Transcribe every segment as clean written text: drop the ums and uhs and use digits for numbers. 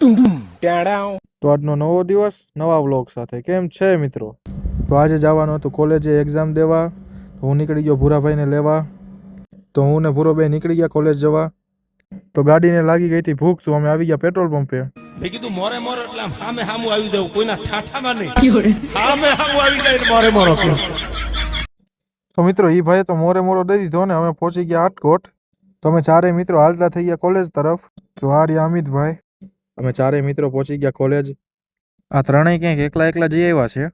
તો આજનો નવો દિવસ નવા વ્લોગ સાથે કેમ છે મિત્રો? તો આજે જવાનું હતું કોલેજે એક્ઝામ દેવા. હું નીકળી ગયો ભૂરાભાઈને લેવા. તો હું ને ભૂરોભાઈ નીકળી ગયા કોલેજ જવા. તો ગાડીને લાગી ગઈ હતી ભૂખ, તો અમે આવી ગયા પેટ્રોલ પંપે. મેં કીધું મોરે મોરે એટલે આમ સામે સામું આવી જવું, કોઈના ઠાઠામાં નહીં, સામે સામું આવી જાય મોરે મોરો. તો મિત્રો એ ભાઈએ તો મોરે મોરો દઈ દીધો ને અમે પહોંચી ગયા આટકોટ. તો અમે ચારેય મિત્રો હાલતા થઈ ગયા કોલેજ તરફ. તો આ રહ્યા અમિતભાઈ. અમે ચારેય મિત્રો પહોંચી ગયા કોલેજ. આ ત્રણેય ક્યાંક એકલા એકલા જઈ આવ્યા છે.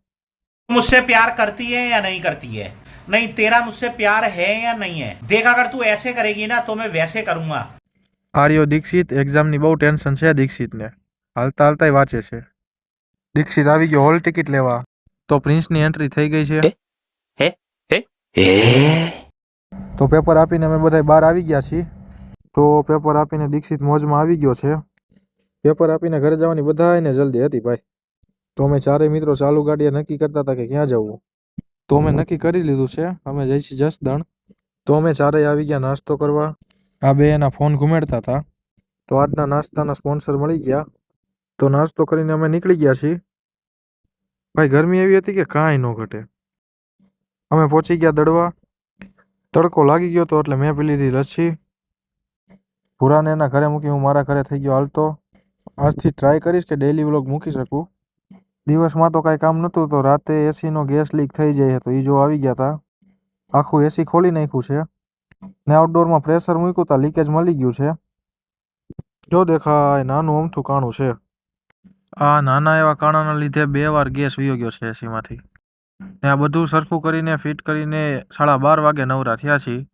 मुझसे प्यार करती है या नहीं करती है? नहीं, तेरा मुझसे प्यार है या नहीं है? देख, अगर तू ऐसे करेगी ना तो मैं वैसे करूंगा. આર્યો દીક્ષિત એક્ઝામની બહુ ટેન્શન છે દીક્ષિતને. હાલતા હાલતા વાંચે છે. દીક્ષિત આવી ગયો હોલ ટિકિટ લેવા. તો પ્રિન્સની એન્ટ્રી થઈ ગઈ છે. તો પેપર આપીને અમે બધા બહાર આવી ગયા છીએ. તો પેપર આપીને દીક્ષિત મોજમાં આવી ગયો છે. પેપર આપીને ઘરે જવાની બધાને જલ્દી હતી ભાઈ. તો અમે ચારેય મિત્રો ચાલુ ગાડીએ નક્કી કરતા હતા કે ક્યાં જવું. તો અમે નક્કી કરી લીધું છે, અમે જઈશું જસદણ. તો અમે ચારેય આવી ગયા નાસ્તો કરવા. આ બે એના ફોન ઘુમેડતા હતા. તો આજના નાસ્તાના સ્પોન્સર મળી ગયા. તો નાસ્તો કરીને અમે નીકળી ગયા છીએ. ભાઈ ગરમી એવી હતી કે કાંઈ ન ઘટે. અમે પહોંચી ગયા દડવા. તડકો લાગી ગયો તો એટલે મેં પી લીધી લસ્સી. ભૂરાને એના ઘરે મૂકી હું મારા ઘરે થઈ ગયો હાલતો. આજથી ટ્રાય કરીશ કે ડેઈલી વ્લોગ મૂકી શકું. દિવસમાં તો કાંઈ કામ નહોતું, તો રાતે એસીનો ગેસ લીક થઈ જાય તો એ જો આવી ગયા હતા. આખું એસી ખોલી નાખ્યું છે ને આઉટડોરમાં પ્રેશર મૂક્યું તા લીકેજ મળી ગયું છે. જો દેખાય નાનું અમથું કાણું છે. આ નાના એવા કાણાના લીધે 2 વાર ગેસ વયો ગયો છે એસીમાંથી. ને આ બધું સરખું કરીને ફિટ કરીને 12:30 વાગે નવરા થયા છીએ.